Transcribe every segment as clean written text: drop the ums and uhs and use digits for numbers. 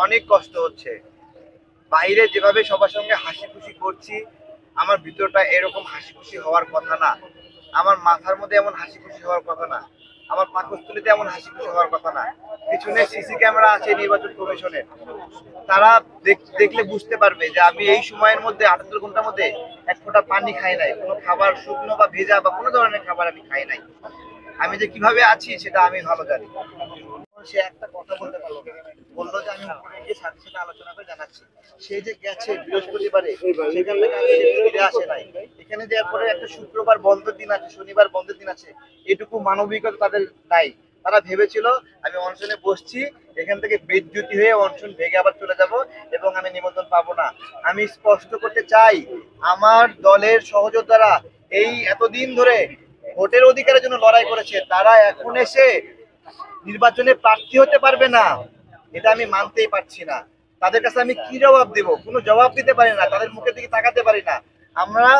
অনেক কষ্ট হচ্ছে। বাইরে যেভাবে সবার সঙ্গে হাসি খুশি করছি, আমার ভিতরটা এরকম হাসি খুশি হওয়ার কথা না। আমার মাথার মধ্যে এমন হাসি খুশি হওয়ার কথা না। আমার পাকস্থলীতে এমন হাসি খুশি হওয়ার কথা না। পিছনে সিসি ক্যামেরা আছে নির্বাচন কমিশনের। তারা দেখলে বুঝতে পারবে যে আমি এই সময়ের মধ্যে ৭৮ ঘন্টার মধ্যে এক ফোঁটা পানি খাই নাই, কোনো খাবার শুকনো বা ভেজা বা কোনো ধরনের খাবার আমি খাই নাই। আমি যে কিভাবে আছি সেটা আমি ভালো জানি। সে একটা কথা বলতে পারলো না, বললো যে আমি উপরে গিয়ে সাথে সাথে আলোচনা করে জানাচ্ছি। সে যে গেছে বৃহস্পতিবারে, সেখান থেকে আজকে ফিরে আসে নাই। এখানে যে এরপরে একটা শুক্রবার বন্ধের দিন আছে, শনিবার বন্ধের দিন আছে, এটুকু মানবিকতা তাদের নাই। তারা ভেবেছিল আমি অনশনে বসছি, এখান থেকে বিদ্যুতি হয়ে অনশন ভেঙে আবার চলে যাব এবং আমি নিমন্ত্রণ পাবো না। আমি স্পষ্ট করতে চাই, আমার দলের সহযোদ্ধারা এই এতদিন ধরে ভোটের অধিকারের জন্য লড়াই করেছে, তারা এখন এসে নির্বাচনে প্রার্থী হতে পারবে না, এটা আমি মানতেই পারছি না। তাদের কাছে আমি কি জবাব দেব? কোনো জবাব দিতে পারি না, তাদের মুখের দিকে তাকাতে পারি না। আমরা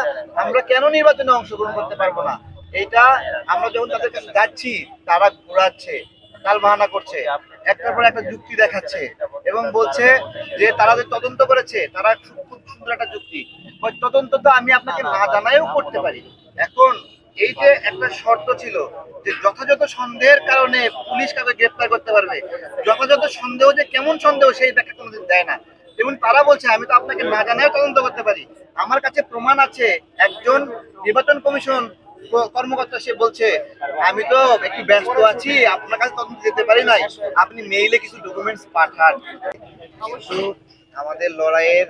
আমরা কেন নির্বাচনে অংশগ্রহণ করতে পারবো না? এটা আমরা যখন তাদের কাছে যাচ্ছি, তারা ঘোরাচ্ছে, তাল বাহানা করছে, একটার পর একটা যুক্তি দেখাচ্ছে এবং বলছে যে তারা যে তদন্ত করেছে, তারা খুব সুন্দর একটা যুক্তি। ওই তদন্ত তো আমি আপনাকে না জানাইও করতে পারি। এখন এই যে একটা শর্ত ছিল যে যথাযথ সন্দেহের কারণে পুলিশ কাউকে গ্রেপ্তার করতে পারবে, যথাযথ সন্দেহ যে কেমন সন্দেহ সেই ব্যাখ্যা কোনোদিন দেয় না। যেমন তারা বলছে আমি তো আপনাকে না জানাও তদন্ত করতে পারি। আমার কাছে প্রমাণ আছে, একজন নির্বাচন কমিশন কর্মকর্তা সে বলছে আমি তো একটু ব্যস্ত আছি, আপনার কাছে তদন্ত যেতে পারি নাই, আপনি মেইলে কিছু ডকুমেন্টস পাঠান। কিন্তু আমাদের লড়াইয়ের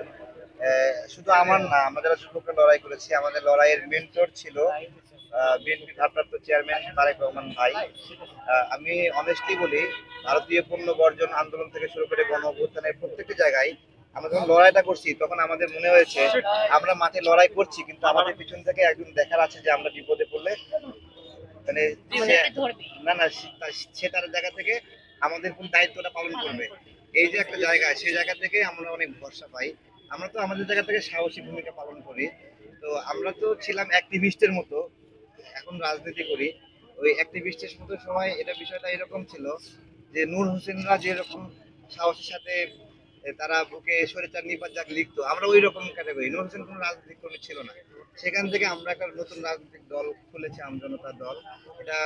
শুধু আমার না, আমরা যারা যুবকরা লড়াই করেছি, আমাদের লড়াইয়ের মেন্টর ছিল বিএনপি ভারপ্রাপ্ত চেয়ারম্যান তারেক রহমান ভাই। আমি অনেস্টলি বলি, ভারতীয় পণ্য বর্জন আন্দোলন থেকে শুরু করে গণ অভ্যুত্থানের প্রত্যেকটি জায়গায় আমরা যখন লড়াইটা করছি, তখন আমাদের মনে হয়েছে আমরা মাঠে লড়াই করছি, কিন্তু আমাদের পিছন থেকে একজন দেখার আছে যে আমরা বিপদে পড়লে মানে না না সে তার জায়গা থেকে আমাদের কোন দায়িত্বটা পালন করবে, এই যে একটা জায়গা, সেই জায়গা থেকে আমরা অনেক ভরসা পাই। আমরা তো আমাদের জায়গা থেকে সাহসী ভূমিকা পালন করি। তো আমরা তো ছিলাম অ্যাক্টিভিস্টের মতো, এখন রাজনীতি করি। ওই অ্যাক্টিভিস্টের মতো সময় এটা বিষয়টা এরকম ছিল যে নূর হোসেনরা যেরকম সাহসের সাথে তারা বুকে স্বৈরাচার নিপাত যাক লিখতো, আমরা ওই রকম ক্যাটাগরি। নূর হোসেন কোনো রাজনৈতিক কর্মী ছিল না। সেখান থেকে আমরা একটা নতুন রাজনৈতিক দল খুলেছি, আমজনতার দল। এটা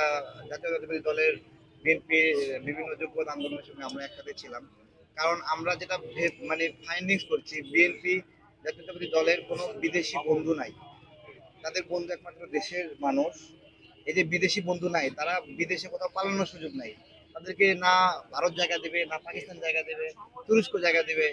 জাতীয়তাবাদী দলের বিএনপি বিভিন্ন যোগ্যতা আন্দোলনের সঙ্গে আমরা একসাথে ছিলাম। কারণ আমরা যেটা মানে ফাইন্ডিংস করছি, বিএনপি জাতীয়তাবাদী দলের কোনো বিদেশি বন্ধু নাই, তাদের বন্ধু একমাত্র দেশের মানুষ। এই যে বিদেশি বন্ধু নাই, তারা বিদেশে কোথাও পালানোর সুযোগ নাই, তাদেরকে না ভারত জায়গা দেবে, না পাকিস্তান জায়গা দেবে, তুরস্ক জায়গা দেবে।